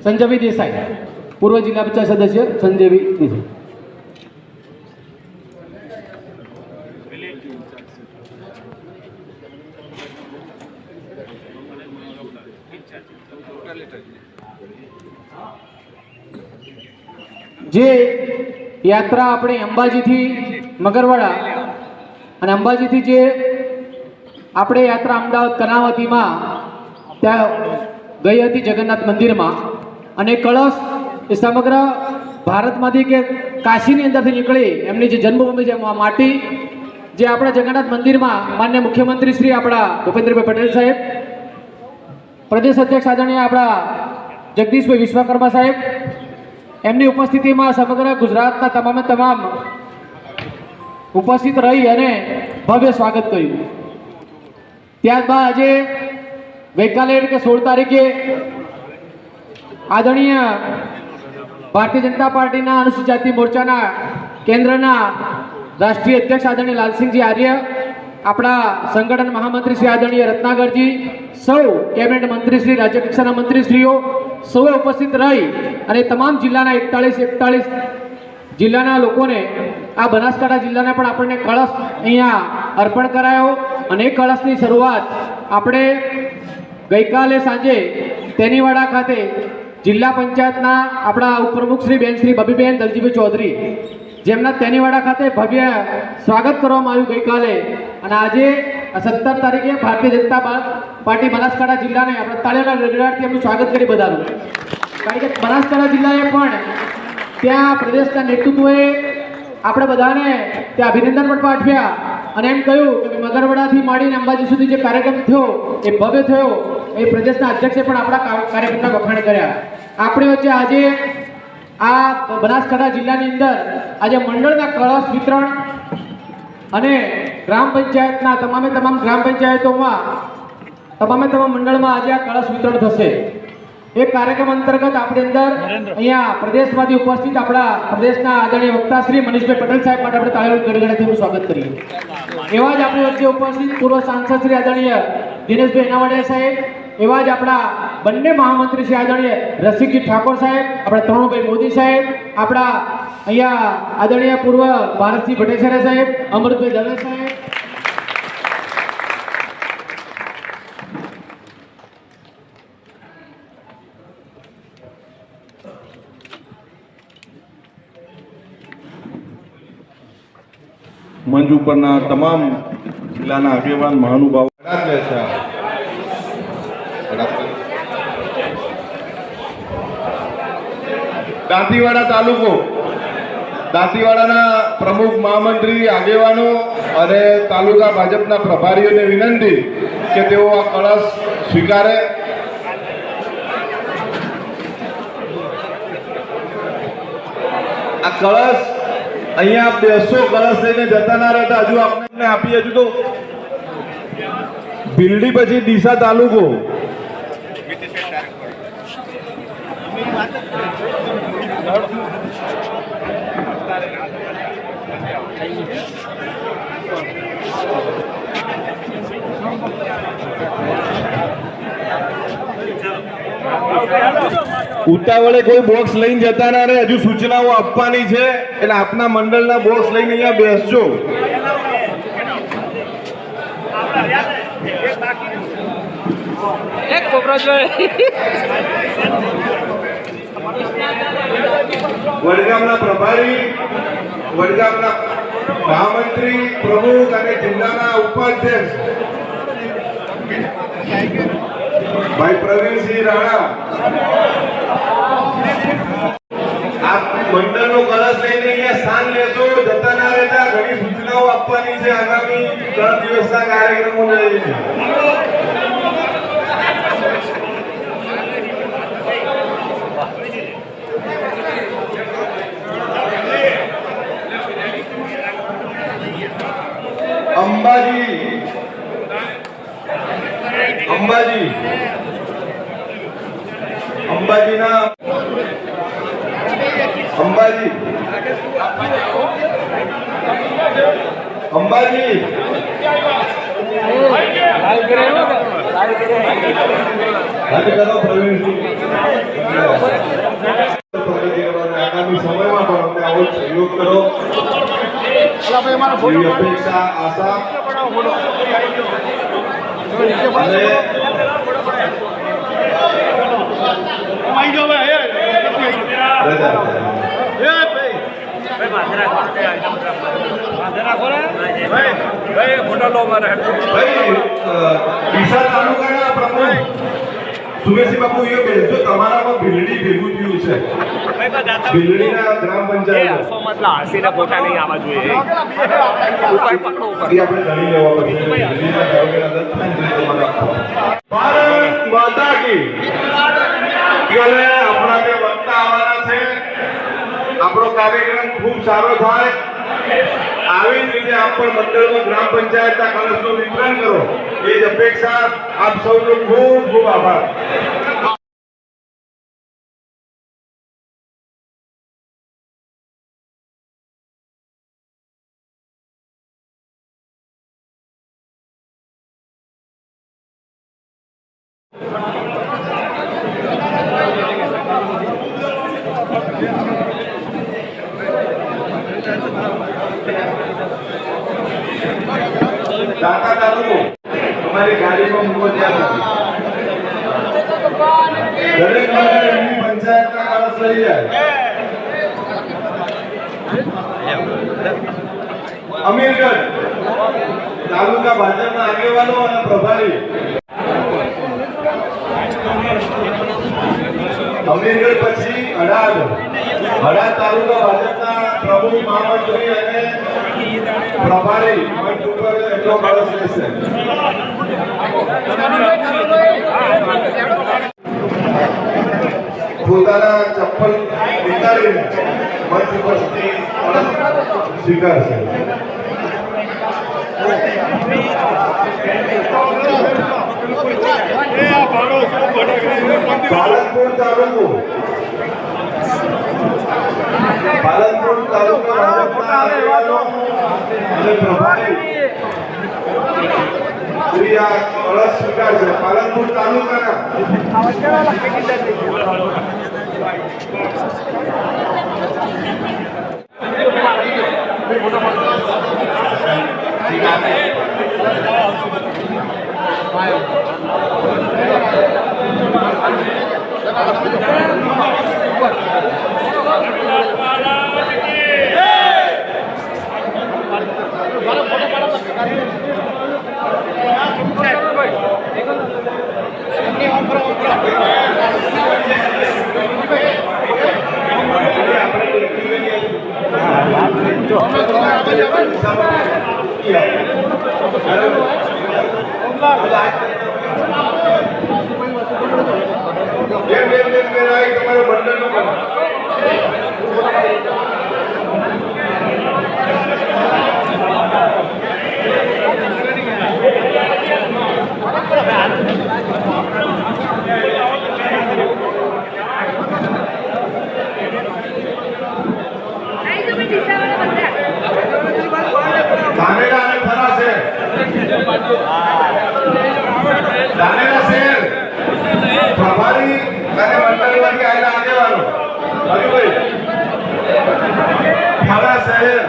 સંજયભાઈ દેસાઈ, પૂર્વ જિલ્લા પંચાયત સદસ્ય સંજયભાઈ દેસાઈ. જે યાત્રા આપણે અંબાજીથી મગરવાડા અને અંબાજીથી જે આપણે યાત્રા અમદાવાદ કર્ણાવતીમાં ત્યાં ગઈ હતી જગન્નાથ મંદિરમાં, અને કળશ એ સમગ્ર ભારતમાંથી કે કાશીની અંદરથી નીકળી એમની જે જન્મભૂમિ છે માટી જે આપણા જગન્નાથ મંદિરમાં માન્ય મુખ્યમંત્રી શ્રી આપણા ભૂપેન્દ્રભાઈ પટેલ સાહેબ, પ્રદેશ અધ્યક્ષ આદરણીય આપણા જગદીશભાઈ વિશ્વકર્મા સાહેબ, એમની ઉપસ્થિતિમાં સમગ્ર ગુજરાતના તમામે તમામ ઉપસ્થિત રહી અને ભવ્ય સ્વાગત કર્યું. ત્યારબાદ આજે ગઈકાલે એટલે કે 16 તારીખે આદરણીય ભારતીય જનતા પાર્ટીના અનુસૂચિત જાતિ મોરચાના કેન્દ્રના રાષ્ટ્રીય અધ્યક્ષ આદરણીય લાલસિંહજી આર્ય, આપણા સંગઠન મહામંત્રી શ્રી આદરણીય રત્નાકરજી, સૌ કેબિનેટ મંત્રી શ્રી, રાજ્ય કક્ષાના મંત્રીશ્રીઓ સૌએ ઉપસ્થિત રહી અને તમામ જિલ્લાના 41 જિલ્લાના લોકોને આ બનાસકાંઠા જિલ્લાને પણ આપણને કળશ અહીંયા અર્પણ કરાયો. અને એ કળશની શરૂઆત આપણે ગઈકાલે સાંજે તેનીવાડા ખાતે જિલ્લા પંચાયતના આપણા ઉપપ્રમુખ શ્રી બેન શ્રી બબીબેન દલજીભાઈ ચૌધરી, જેમના તેનીવાડા ખાતે ભવ્ય સ્વાગત કરવામાં આવ્યું ગઈકાલે. અને આજે 17 તારીખે ભારતીય જનતા પાર્ટી બનાસકાંઠા જિલ્લાને આપણે તાળીઓના ગડગડાટથી એમનું સ્વાગત કરી બધાનું. કારણ કે બનાસકાંઠા જિલ્લાએ પણ ત્યાં પ્રદેશના નેતૃત્વએ આપણે બધાને ત્યાં અભિનંદન પણ પાઠવ્યા અને એમ કહ્યું કે મગરવાડાથી માંડીને અંબાજી સુધી જે કાર્યક્રમ થયો એ ભવ્ય થયો. એ પ્રદેશના અધ્યક્ષે પણ આપણા કાર્યક્રમના વખાણ કર્યા. આપણે વચ્ચે આજે આ બનાસકાંઠા જિલ્લાની અંદર આજે મંડળના કળશ વિતરણ અને ગ્રામ પંચાયતના તમામ ગ્રામ પંચાયતોમાં તમામ મંડળમાં આજે આ કળશ વિતરણ થશે. એક કાર્યક્રમ અંતર્ગત આપણી અંદર અહીંયા પ્રદેશમાંથી ઉપસ્થિત આપણા પ્રદેશના આદરણીય વક્તા શ્રી મનીષભાઈ પટેલ સાહેબ માટે આપણે તાળીઓના ગડગડાટથી સ્વાગત કરીએ. એવા જ આપણી વચ્ચે ઉપસ્થિત પૂર્વ સાંસદ શ્રી આદરણીય દિનેશભાઈ એનાવાડિયા સાહેબ, એવા જ આપણા બંને મહામંત્રી શ્રી આદરણીય રસિકજી ઠાકોર સાહેબ, આપણા તરુણભાઈ મોદી સાહેબ, આપણા અહીંયા આદરણીય પૂર્વ ભારતસિંહ ભટ્ટાચાર્ય સાહેબ, અમૃતભાઈ દવે સાહેબ, મંચ ઉપરના તમામ જિલ્લાના આગેવાન મહાનુભાવો દાંતીવાડા તાલુકો, દાંતીવાડાના પ્રમુખ મહામંત્રી આગેવાનો અને તાલુકા ભાજપના પ્રભારીઓને વિનંતી કે તેઓ આ કળશ સ્વીકારે. આ કળશ અહીંયા 200 કળશ લઈને જતા ના રહેતા, હજુ આપણે આપી, હજુ તો ભીલડી પછી ડીસા તાલુકો. ઉતાવળે કોઈ બોક્સ લઈને જતા ના રહે, હજુ સૂચનાઓ આપવાની છે એટલે આપના મંડળના બોક્સ લઈને અહીંયા બેસજો. વડગામના પ્રભારી, વડગામના મહામંત્રી, પ્રમુખ અને જિલ્લાના ઉપાધ્યક્ષ ભાઈ પ્રવીણસિંહ રાણા, આપ મંડળનો કળશ લઈને અહીંયા સ્થાન લેશો, જતા ના રહેતા. ઘણી સૂચનાઓ આપવાની છે આગામી 3 દિવસના કાર્યક્રમોને લઈને. અંબાજી, અંબાજી, અંબાજીના અંબાજી, અંબાજી લાલ કરો પ્રવીણસિંહ. એવી અપેક્ષા આશા અને ડીસા તાલુકાના પ્રમુખ સુરેશજી બાપુ એ બેસો તમારામાં ભીલડી ભેગું થયું છે ભીલડીના ગ્રામ પંચાયત આપણે ગણી લેવા પડશે ભીલડીના તાલુકાના 10 ભારત માતા કી એટલે આપણા જે વક્તા આવવાના છે આપણો કાર્યક્રમ ખૂબ સારો થાય આવી જ રીતે આપ પણ મંડળમાં ગ્રામ પંચાયતના કલશનું વિતરણ કરો એ જ અપેક્ષા આપ સૌનો ખૂબ ખૂબ આભાર દાતા તાલુકો તમારી ગાડીમાં મૂકો ત્યાં દરેક મંડળની પંચાયતના કળશ લઈ જાય અમીરગઢ તાલુકા ભાજપના આગેવાનો અને પ્રભારી અમીરગઢ પછી હડાદ તાલુકા ભાજપના પ્રમુખ મહામંત્રી અને પ્રભારી મંચ ઉપર એટલો કળશ રહેશે પોતાના ચપ્પલ નીકાળીને મંચ ઉપરથી સ્વીકારશે પાલનપુર તાલુકા ભાજપના આગેવાનો અને પ્રભારી શ્રી આ કળશ સ્વીકારશે પાલનપુર તાલુકાના તમારો બંડલનો ધાનેરા અને થરા શહેર ધાનેરા શહેર પ્રભારી અને મંડળમાંથી આવેલા આગેવાનો હરિભાઈ થરા શહેર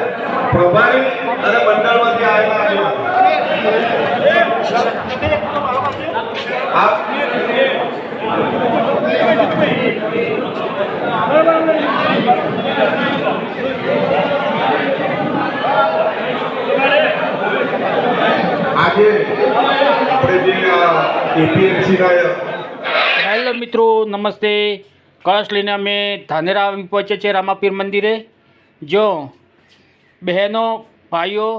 પ્રભારી અને મંડળમાંથી આવેલા આજે આપણે જે એપીએમસીના હેલો મિત્રો નમસ્તે કળશ લઈને અમે ધાનેરા આવી પહોંચ્યા છીએ રામાપીર મંદિરે જો બહેનો ભાઈઓ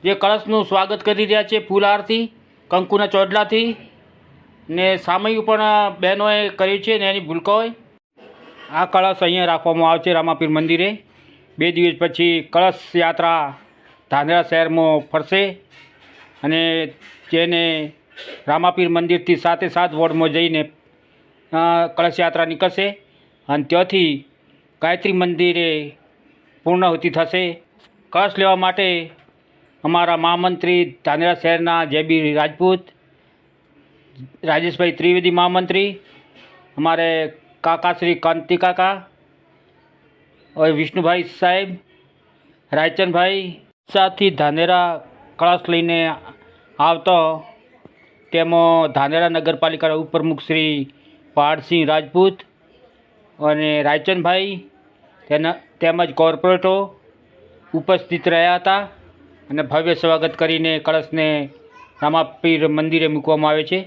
જે કળશનું સ્વાગત કરી રહ્યા છે ફૂલહારથી કંકુના ચોડલાથી ને સામયું પણ બહેનોએ કર્યું છે ને એની ભૂલકો હોય આ કળશ અહીંયા રાખવામાં આવે છે રામાપીર મંદિરે 2 દિવસ પછી કળશ યાત્રા ધાનેરા શહેરમાં ફરશે અને જેને રામાપીર મંદિરથી 7 વોર્ડમાં જઈને કળશ યાત્રા નીકળશે અને ત્યાંથી ગાયત્રી મંદિરે પૂર્ણાહુતિ થશે કળશ લેવા માટે અમારા મહામંત્રી ધાનેરા શહેરના જેબી રાજપૂત રાજેશભાઈ ત્રિવેદી મહામંત્રી हमारे काका श्री कांति काका और विष्णु भाई साहेब रायचंद भाई સાથી ધાનેરા કળશ લઈને આવતો તેમાં ધાનેરા નગરપાલિકાના ઉપપ્રમુખ શ્રી પહાડસિંહ રાજપૂત અને રાયચંદભાઈ તેમજ કોર્પોરેટરો ઉપસ્થિત રહ્યા હતા અને ભવ્ય સ્વાગત કરીને કળશને રામાપીર મંદિરે મૂકવામાં આવે છે.